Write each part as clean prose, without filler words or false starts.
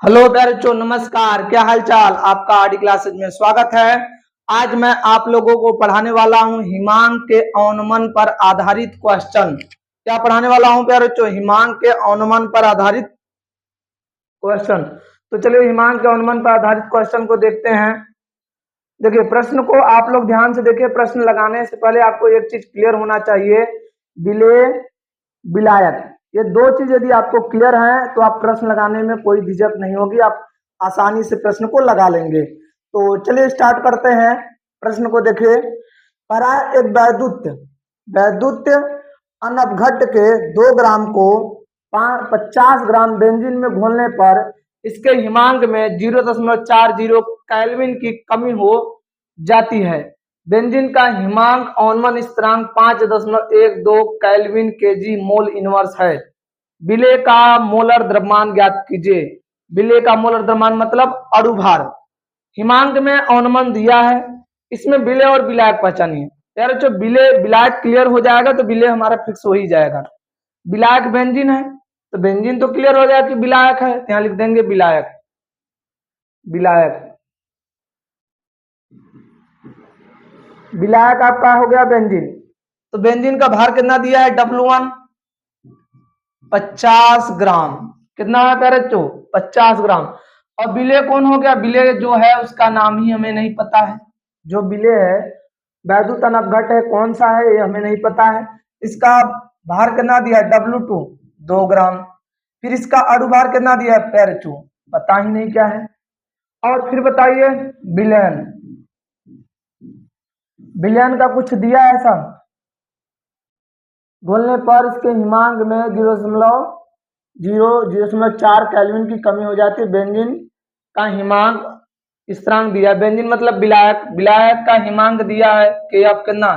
Hello प्यारे बच्चों, नमस्कार। क्या हाल चाल आपका? आरडी क्लासेज में स्वागत है। आज मैं आप लोगों को पढ़ाने वाला हूं हिमांक के अवनमन पर आधारित क्वेश्चन। क्या पढ़ाने वाला हूं प्यारे बच्चों? हिमांक के अवनमन पर आधारित क्वेश्चन। तो चलिए हिमांक के अवनमन पर आधारित क्वेश्चन को देखते हैं। देखिए प्रश्न को आप लोग ध्यान से देखिए। प्रश्न लगाने से पहले आपको एक चीज क्लियर होना चाहिए, विलेय विलायक, ये दो चीज यदि आपको क्लियर है तो आप प्रश्न लगाने में कोई झिझक नहीं होगी, आप आसानी से प्रश्न को लगा लेंगे। तो चलिए स्टार्ट करते हैं। प्रश्न को देखिए। परा एक वैद्युत अनवघट के 2 ग्राम को 50 ग्राम बेंजीन में घोलने पर इसके हिमांक में 0.40 केल्विन की कमी हो जाती है। बेंजीन का हिमांक अवनमन स्थिरांक 5.12 केल्विन केजी मोल इनवर्स है। विलेय का मोलर द्रव्यमान ज्ञात कीजिए। विलेय का मोलर द्रव्यमान मतलब अणुभार। हिमांक में अवनमन दिया है, इसमें विलेय और विलायक पहचानिए। यार जो विलेय विलायक क्लियर हो जाएगा तो विलेय हमारा फिक्स हो ही जाएगा। विलायक बेंजीन है तो बेंजीन तो क्लियर हो जाएगा कि विलायक है, यहाँ लिख देंगे विलायक। विलायक आपका हो गया बेंजीन। तो बेंजीन का भार कितना दिया है? W1 50 ग्राम। कितना है प्यारे बच्चों? 50 ग्राम। और विलेय कौन हो गया? विलेय जो है उसका नाम ही हमें नहीं पता है। जो विलेय है वैद्युत अनवघट है, कौन सा है ये हमें नहीं पता है। इसका भार कितना दिया है? W2 2 ग्राम। फिर इसका अणुभार कितना दिया है प्यारे बच्चों? पता ही नहीं क्या है। और फिर बताइए विलयन, विलयन का कुछ दिया है ऐसा? घोलने पर इसके हिमांक में 0.4 केल्विन की कमी हो जाती है। बेंजीन का हिमांक स्थिरांक दिया, बेंजीन मतलब विलायक, विलायक का हिमांक दिया है कि आप कितना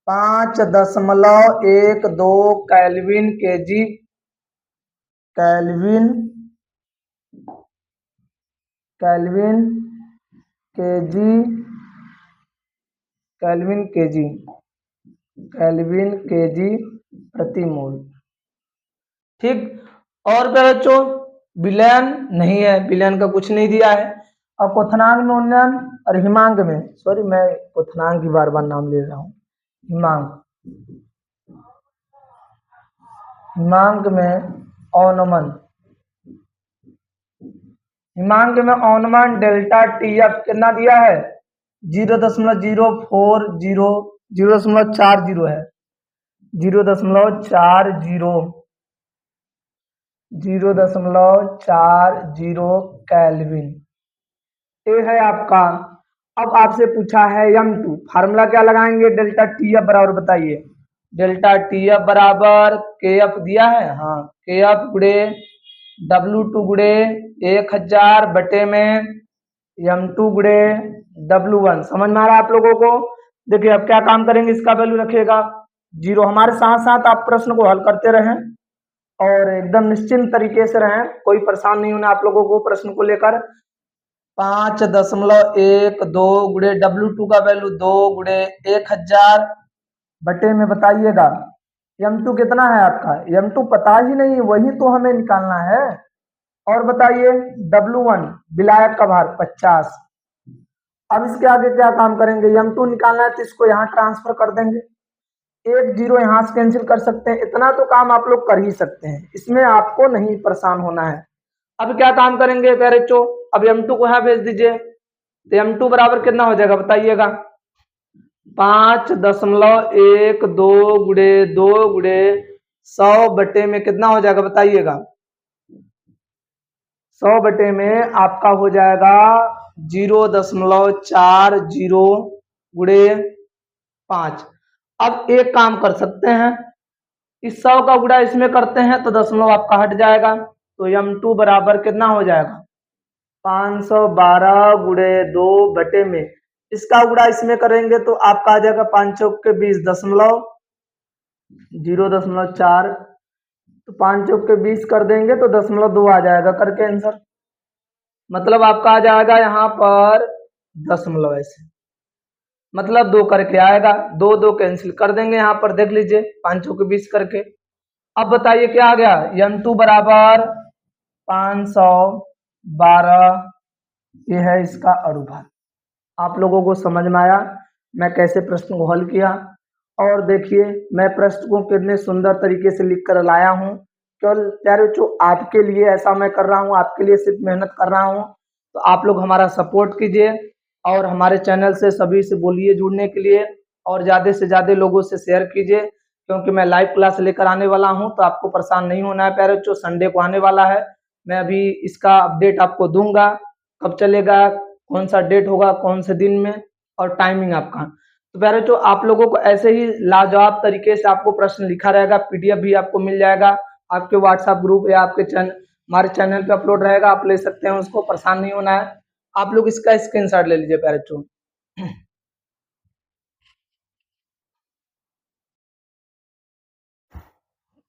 5.12 kelvin KG kelvin kelvin KG kelvin KG kelvin KG प्रति मोल। ठीक। और क्या बच्चों? विलयन नहीं है, विलयन का कुछ नहीं दिया है। और क्वथनांक में उन्नयन और हिमांक में, सॉरी मैं क्वथनांक की बार बार नाम ले रहा हूँ। हिमांक में अवनमन, हिमांक में अवनमन डेल्टा TF कितना दिया है? 0.040 है। 0.40 केल्विन ये है आपका। अब आपसे पूछा है M2, फार्मूला क्या लगाएंगे? डेल्टा TF बराबर बताइए। डेल्टा TF बराबर KF दिया है, हाँ KF गुड़े W2 गुड़े 1000 बटे में M2 गुड़े W1। समझ में आ रहा है आप लोगों को? देखिए अब क्या काम करेंगे, इसका वैल्यू रखिएगा 0। हमारे साथ साथ आप प्रश्न को हल करते रहें और एकदम निश्चिंत तरीके से रहें, कोई परेशान नहीं होना आप लोगों को प्रश्न को लेकर। 5.12 गुड़े W2 का वैल्यू 2 गुड़े 1000 बटे में बताइएगा M2 कितना है आपका? M2 पता ही नहीं, वही तो हमें निकालना है। और बताइए W1 विलायक का भार 50। अब इसके आगे क्या काम करेंगे? M2 निकालना है तो इसको यहाँ ट्रांसफर कर देंगे, 1 0 यहाँ से कैंसिल कर सकते हैं। इतना तो काम आप लोग कर ही सकते हैं, इसमें आपको नहीं परेशान होना है। अब क्या काम करेंगे प्यारे बच्चों? अब M2 को यहाँ भेज दीजिए तो M2 बराबर कितना हो जाएगा बताइएगा? 5.12 गुड़े 2 गुड़े 100 बटे में कितना हो जाएगा बताइएगा? 100 बटे में आपका हो जाएगा 0.40 गुड़े 5। अब एक काम कर सकते हैं, इस 100 का गुणा इसमें करते हैं तो दशमलव आपका हट जाएगा। तो M2 बराबर कितना हो जाएगा? 512 गुड़े 2 बटे में इसका गुणा इसमें करेंगे तो आपका आ जाएगा 5 चौक के 20 दशमलव 0.4। तो 5 चौक के 20 कर देंगे तो 0.2 आ जाएगा करके आंसर। मतलब आपका आ जाएगा यहाँ पर दशमलव ऐसे, मतलब 2 करके आएगा। 2 2 कैंसिल कर देंगे यहाँ पर, देख लीजिए 5 चौक के 20 करके। अब बताइए क्या आ गया? M2 बराबर 512 ये है इसका अणुभार। आप लोगों को समझ में आया मैं कैसे प्रश्न को हल किया? और देखिए मैं प्रश्न को कितने सुंदर तरीके से लिख कर लाया हूँ। केवल प्यारे बच्चों आपके लिए ऐसा मैं कर रहा हूँ, आपके लिए सिर्फ मेहनत कर रहा हूँ। तो आप लोग हमारा सपोर्ट कीजिए और हमारे चैनल से सभी से बोलिए जुड़ने के लिए, और ज़्यादा से ज़्यादा लोगों से शेयर कीजिए, क्योंकि मैं लाइव क्लास लेकर आने वाला हूँ। तो आपको परेशान नहीं होना है प्यारे बच्चों। संडे को आने वाला है, मैं अभी इसका अपडेट आपको दूंगा, कब चलेगा, कौन सा डेट होगा, कौन से दिन में, और टाइमिंग आपका। तो प्यारे बच्चों आप लोगों को ऐसे ही लाजवाब तरीके से आपको प्रश्न लिखा रहेगा, पीडीएफ भी आपको मिल जाएगा आपके व्हाट्सएप ग्रुप या आपके हमारे चैनल पे अपलोड रहेगा, आप ले सकते हैं उसको, परेशान नहीं होना है। आप लोग इसका स्क्रीनशॉट ले लीजिए प्यारे बच्चों।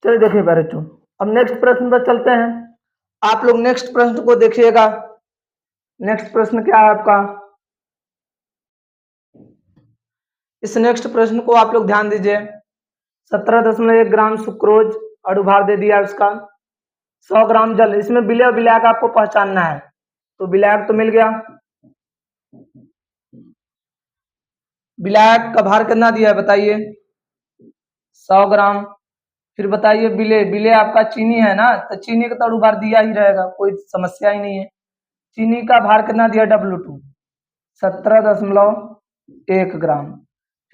चलिए देखिए प्यारे बच्चों, अब नेक्स्ट प्रश्न पर चलते हैं। आप लोग नेक्स्ट प्रश्न को देखिएगा। नेक्स्ट प्रश्न क्या है आपका? इस नेक्स्ट प्रश्न को आप लोग ध्यान दीजिए। 17.1 ग्राम सुक्रोज अणुभार दे दिया उसका, 100 ग्राम जल, इसमें विलय और विलायक आपको पहचानना है। तो विलायक तो मिल गया, विलायक का भार कितना दिया है बताइए? 100 ग्राम। फिर बताइए विलय, विलय आपका चीनी है ना, तो चीनी का तो अणुभार दिया ही रहेगा, कोई समस्या ही नहीं है। चीनी का भार कितना दिया? W2 17.1 ग्राम।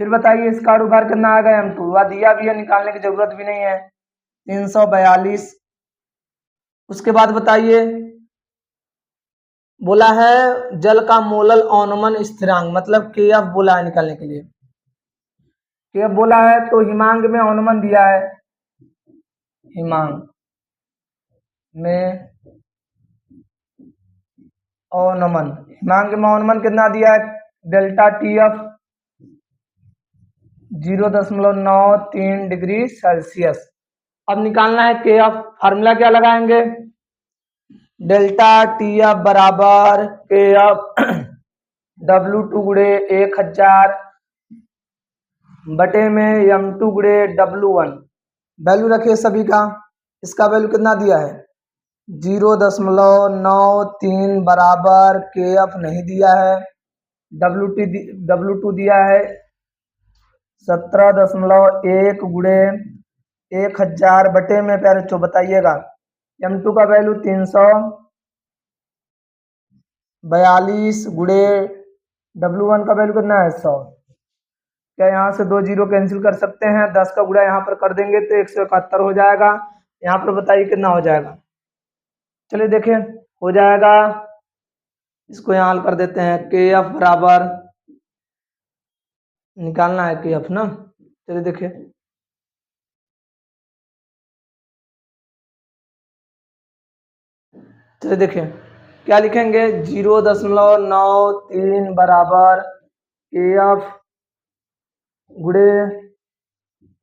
फिर बताइए इसका अणुभार कितना आएगा? M2 वह दिया भी है, निकालने की जरूरत भी नहीं है, 342। उसके बाद बताइए बोला है जल का मोलल अवनमन स्थिरांक, मतलब KF बोला है निकालने के लिए। KF बोला है तो हिमांक में अवनमन दिया है, हिमांक में अवनमन, हिमांक में अवनमन कितना दिया है? Delta TF 0.93 degree Celsius. अब निकालना है KF, फार्मूला क्या लगाएंगे? डेल्टा TF बराबर KF W2 गुणे 1000 बटे में M2 गुणे W1। वैल्यू रखिए सभी का। इसका वैल्यू कितना दिया है? 0.93 बराबर KF नहीं दिया है, W2 दिया है 17.1 गुणे 1000 बटे में प्यारे बच्चों बताइएगा। M2 का वैल्यू 342 गुणे W1 का वैल्यू कितना है? 100। क्या यहाँ से 2 जीरो कैंसिल कर सकते हैं? 10 का गुणा यहाँ पर कर देंगे तो 171 हो जाएगा। यहाँ पर बताइए कितना हो जाएगा? चलिए देखें, हो जाएगा, इसको यहाँ हल कर देते हैं। KF बराबर निकालना है KF ना, चलिए देखिए, चलिए देखिए क्या लिखेंगे? 0.93 बराबर KF गुणे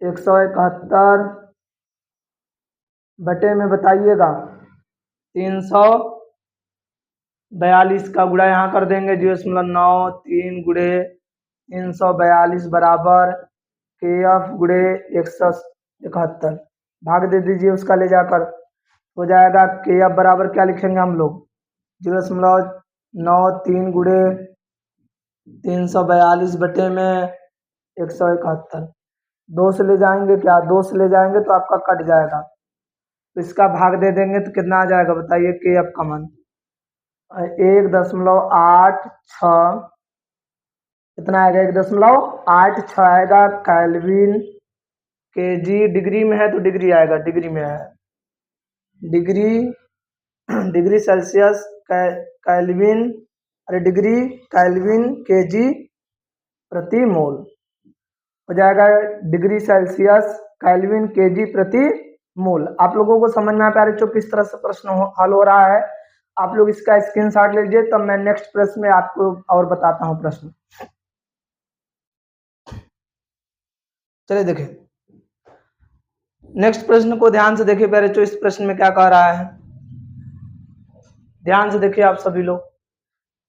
171 बटे में बताइएगा 342 का गुणा यहाँ कर देंगे, 0.93 गुणे 342 बराबर KF गुणे 171, भाग दे दीजिए उसका ले जाकर, हो जाएगा KF बराबर क्या लिखेंगे हम लोग? 0.93 गुणे 342 बटे में 171। 2 से ले जाएंगे क्या? 2 से ले जाएंगे तो आपका कट जाएगा, तो इसका भाग दे देंगे तो कितना आ जाएगा बताइए? KF का मान 1.86, कितना आएगा? 1.86 आएगा केल्विन। KG डिग्री में है तो डिग्री आएगा, डिग्री में है, डिग्री सेल्सियस केल्विन, अरे डिग्री केल्विन KG प्रति मोल हो जाएगा, डिग्री सेल्सियस केल्विन KG प्रति मोल। आप लोगों को समझ में आ प्यारे बच्चों किस तरह से प्रश्न हल हो रहा है? आप लोग इसका स्क्रीनशॉट लीजिए, तब मैं नेक्स्ट प्रश्न में आपको और बताता हूं प्रश्न। चलिए देखिए नेक्स्ट प्रश्न को ध्यान से देखिए प्यारे बच्चों, इस प्रश्न में क्या कह रहा है, ध्यान से देखिए आप सभी लोग।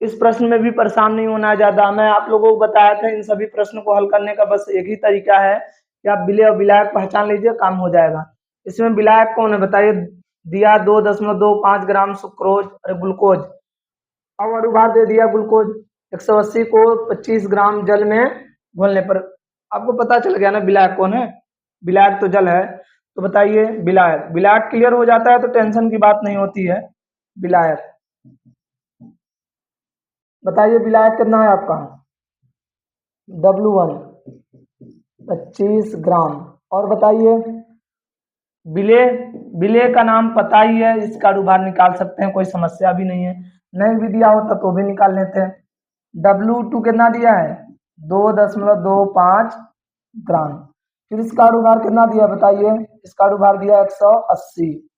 इस प्रश्न में भी परेशान नहीं होना है ज्यादा, मैं आप लोगों को बताया था इन सभी प्रश्नों को हल करने का बस एक ही तरीका है कि आप विलय और विलायक पहचान लीजिए, काम हो जाएगा। इसमें विलायक कौन है बताइए? दिया 2.25 ग्राम सुक्रोज अरे ग्लूकोज। अब अणुभार दे दिया ग्लूकोज 180 को 25 ग्राम जल में घोलने पर। आपको पता चल गया ना विलायक कौन है, विलायक तो जल है। तो बताइए विलायक, विलायक क्लियर हो जाता है तो टेंशन की बात नहीं होती है। विलायक बताइए विलायक कितना है आपका, W1 25 ग्राम। और बताइए विलेय, विलेय का नाम पता ही है, इसका अणुभार निकाल सकते हैं, कोई समस्या भी नहीं है। नहीं भी दिया होता तो भी निकाल लेते हैं। W2 कितना दिया है 2.25 ग्राम। फिर इसका अणुभार कितना दिया बताइए, इसका अणुभार दिया 180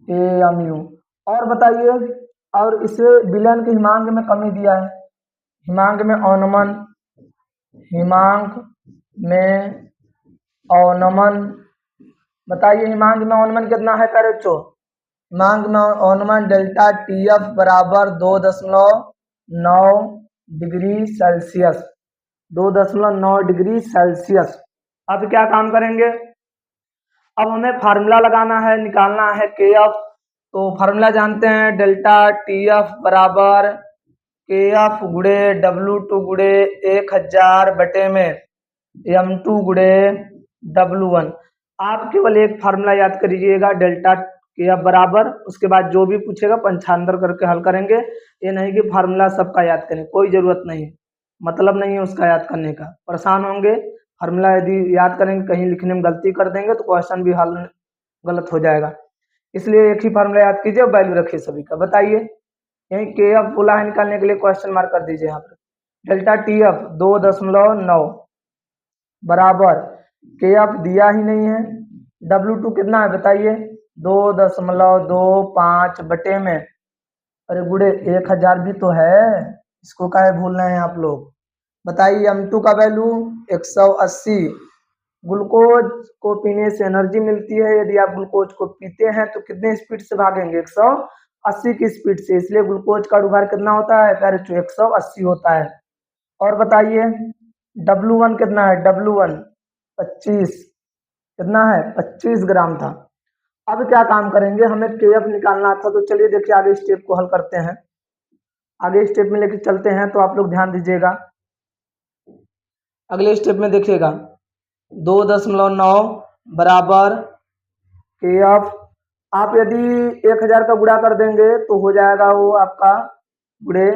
AMU। और बताइए, और इसे विलयन के हिमांक में कमी दिया है, हिमांक में अवनमन, हिमांक में अवनमन। बताइए हिमांक में अवनमन कितना है करेक्टो, हिमांक में अवनमन डेल्टा TF बराबर 2.9 डिग्री सेल्सियस, 2.9 डिग्री सेल्सियस। अब क्या काम करेंगे, अब हमें फार्मूला लगाना है, निकालना है KF। तो फार्मूला जानते हैं, डेल्टा TF बराबर KF गुड़े W2 गुड़े 1000 बटे में M2 गुड़े W1। आप केवल एक फार्मूला याद करिएगा, डेल्टा KF बराबर, उसके बाद जो भी पूछेगा पंचांतर करके हल करेंगे। ये नहीं कि फार्मूला सबका याद करें, कोई जरूरत नहीं, मतलब नहीं है उसका याद करने का, परेशान होंगे। फार्मूला यदि याद करेंगे कहीं लिखने में गलती कर देंगे तो क्वेश्चन भी हल गलत हो जाएगा। इसलिए एक ही फार्मूला याद कीजिए, वैल्यू रखिए सभी का। बताइए यही KF बोला है निकालने के लिए, क्वेश्चन मार्क कर दीजिए यहाँ पर। डेल्टा TF 2.9 बराबर KF दिया ही नहीं है, W2 कितना है बताइए 2.25 बटे में, अरे गुड़े 1000 भी तो है, इसको काहे भूल रहे हैं आप लोग। बताइए M2 का वैल्यू 180। ग्लूकोज को पीने से एनर्जी मिलती है, यदि आप ग्लूकोज को पीते हैं तो कितने स्पीड से भागेंगे 180 की स्पीड से, इसलिए ग्लूकोज का अणुभार कितना होता है 180 होता है। और बताइए W1 कितना है, W1 25 कितना है 25 ग्राम था। अब क्या काम करेंगे, हमें KF निकालना था, तो चलिए देखिए आगे स्टेप को हल करते हैं, आगे स्टेप में लेके चलते हैं। तो आप लोग ध्यान दीजिएगा, अगले स्टेप में देखिएगा 2.9 बराबर KF। आप यदि 1000 का गुणा कर देंगे तो हो जाएगा वो आपका गुणे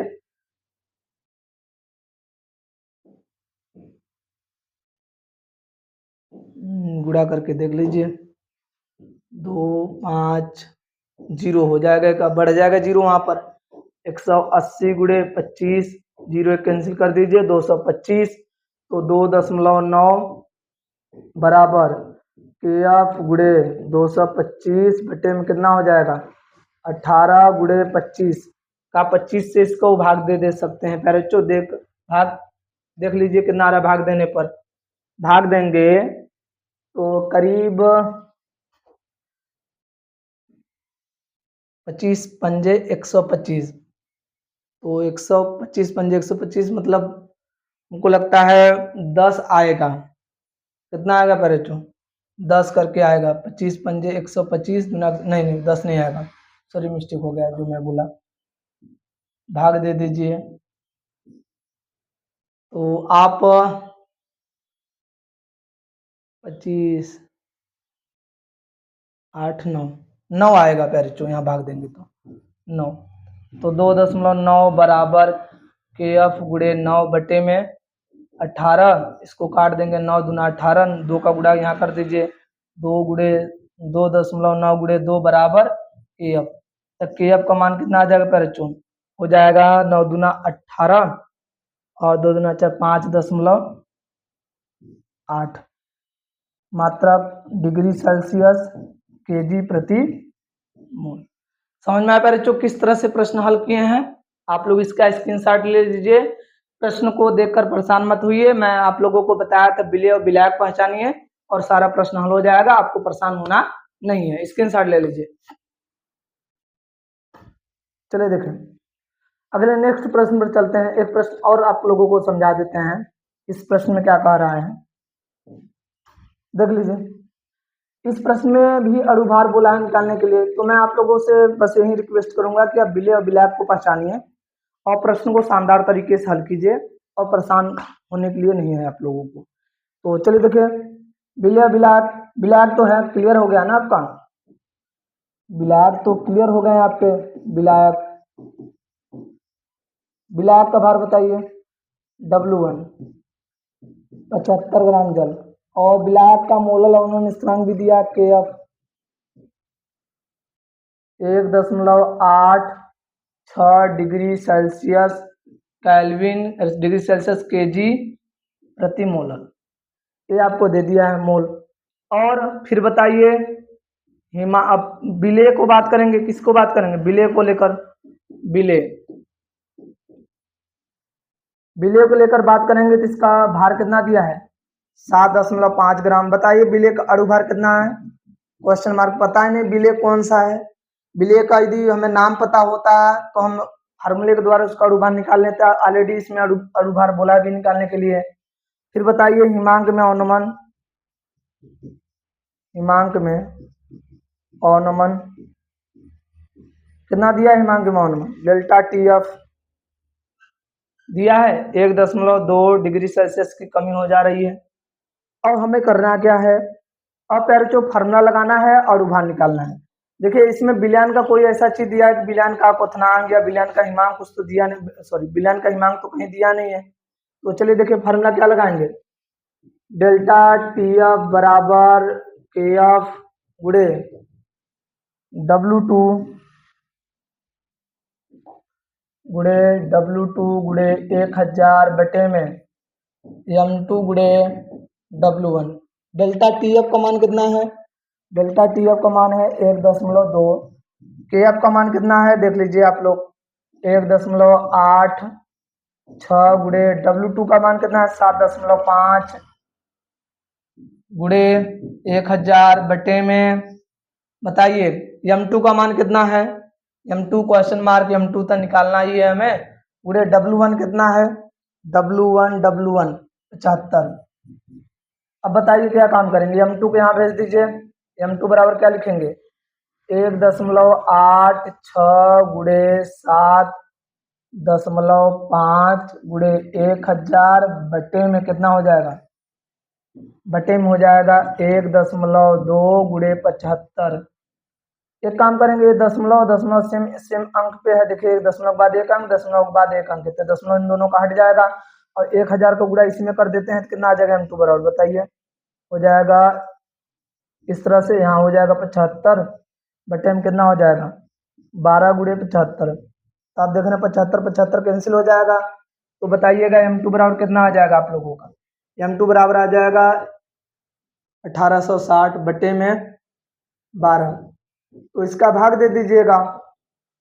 गुणा करके देख लीजिए 250 हो जाएगा, एक बढ़ जाएगा जीरो वहां पर। 180 गुणे 25, जीरो कैंसिल कर दीजिए 225, तो 2.9 बराबर KF गुणे 225 बटे में कितना हो जाएगा 18 गुणे 25 का 25 से इसको भाग दे सकते हैं। पैरेचो देख भाग देख लीजिए कितना आ रहा है, भाग देने पर भाग देंगे तो करीब 25 पंजे 125, तो 125 पंजे 125 मतलब हमको लगता है 10 आएगा। कितना आएगा पैरेचो 10 करके आएगा, 25 पंजे 125 गुना, नहीं 10 नहीं आएगा, सॉरी मिस्टेक हो गया जो मैं बोला, भाग दे दीजिए। तो आप 25 8 9 आएगा पैरेचो, यहाँ भाग देंगे तो 9, तो 2.9 बराबर KF गुणे 9 बटे में 18, इसको काट देंगे 9 दूना 18, 2 का गुणा यहाँ कर दीजिए, 2 गुणे 2.9 गुणे 2 बराबर KF। तो KF का मान कितना आ जाएगा पैरेचो, हो जाएगा 9 दूना 18 और 2 दूना 4 5.8 मात्रा डिग्री सेल्सियस kg प्रति मोल। समझ में आया पैरेचो किस तरह से प्रश्न हल किए हैं। आप लोग इसका स्क्रीनशॉट ले लीजिए, प्रश्न को देखकर परेशान मत हुई, मैं आप लोगों को बताया था विलेय और विलायक पहचानिए और सारा प्रश्न हल हो जाएगा, आपको परेशान होना नहीं है। स्क्रीनशॉट ले लीजिए। चलिए देखें अगले नेक्स्ट प्रश्न पर चलते हैं। एक प्रश्न और आप लोगों को समझा देते हैं, इस प्रश्न में क्या कह रहा है देख लीजिए। इस प्रश्न में भी अणुभार बोला है निकालने के लिए, तो मैं आप लोगों से बस यही रिक्वेस्ट करूंगा कि आप विलेय और विलायक को पहचानिए और प्रश्न को शानदार तरीके से हल कीजिए और परेशान होने के लिए नहीं है आप लोगों को। तो चलिए देखिए, विलेय विलायक, विलायक तो है, क्लियर हो गया ना आपका, विलायक तो क्लियर हो गए आपके। विलायक, विलायक का भार बताइए, W1 75 ग्राम जल, और विलायक का मोलल अवनोन स्थिरांक भी दिया KF 1.86 degree Celsius kelvin degree Celsius kg प्रति मोलर, ये आपको दे दिया है मोल। और फिर बताइए अब विलेय को बात करेंगे, किसको बात करेंगे, विलेय को लेकर, विलेय को लेकर बात करेंगे तो इसका भार कितना दिया है 7.5 ग्राम। बताइए विलेय का अणुभार कितना है, क्वेश्चन मार्क, पता ही नहीं विलेय कौन सा है। विलेय का यदि हमें नाम पता होता है तो हम फार्मूले के द्वारा उसका अणुभार निकाल लेते हैं, ऑलरेडी इसमें अणुभार बोला भी निकालने के लिए। फिर बताइए हिमांक में अवनमन, हिमांक में अवनमन कितना दिया है, हिमांक में अवनमन डेल्टा TF दिया है 1.2 डिग्री सेल्सियस की कमी हो जा रही है। अब हमें करना क्या है, अब प्यारे जो फार्मूला लगाना है और अणुभार निकालना है। देखिए इसमें विलयन का कोई ऐसा चीज दिया है कि विलयन का क्वथनांक या विलयन का हिमांक कुछ तो दिया नहीं, सॉरी विलयन का हिमांक तो कहीं दिया नहीं है। तो चलिए देखिए फार्मूला क्या लगाएंगे, डेल्टा TF बराबर KF गुणे W2 गुणे 1000 बटे में M2 गुणे W1। डेल्टा TF का मान कितना है, डेल्टा TF का मान है 1.2, KF का मान कितना है देख लीजिए आप लोग 1.86 गुणे W2 का मान कितना है 7.5 गुणे 1000 बटे में, बताइए M2 का मान कितना है, M2 क्वेश्चन मार्क, M2 तो निकालना ही है हमें, गुणे W1 कितना है, W1 75। अब बताइए क्या काम करेंगे, M2 को यहाँ भेज दीजिए, M2 बराबर क्या लिखेंगे 1.86 गुणे 7.5 गुणे 1000 बटे में कितना हो जाएगा, बटे में हो जाएगा 1.2 गुणे 75। एक काम करेंगे, दशमलव सेम अंक पे है, देखिए एक दशमलव बाद एक अंक, दशमलव के बाद एक अंक, तो दशमलव इन दोनों का हट जाएगा और 1000 को गुणा इसी में कर देते हैं तो कितना आ जाएगा M2 बराबर, बताइए हो जाएगा इस तरह से, यहाँ हो जाएगा 75 बटे में कितना हो जाएगा 12 गुणे 75। तो आप देख रहे हैं 75 कैंसिल हो जाएगा, तो बताइएगा M2 बराबर कितना आ जाएगा आप लोगों का, M2 बराबर आ जाएगा 1860 बटे में 12। तो इसका भाग दे दीजिएगा,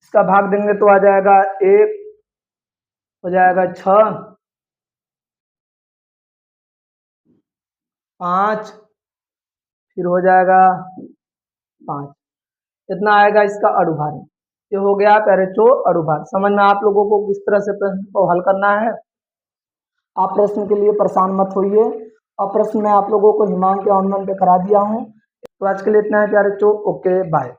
इसका भाग देंगे तो आ जाएगा 1, हो जाएगा 6, 5, फिर हो जाएगा 5, इतना आएगा इसका अणुभार। ये हो गया पैरेचो अणुभार। समझ में आप लोगों को किस तरह से प्रश्न को हल करना है। आप प्रश्न के लिए परेशान मत होइए, और प्रश्न मैं आप लोगों को हिमांक के अवनमन पे करा दिया हूँ। तो आज के लिए इतना है प्यारे चो, ओके बाय।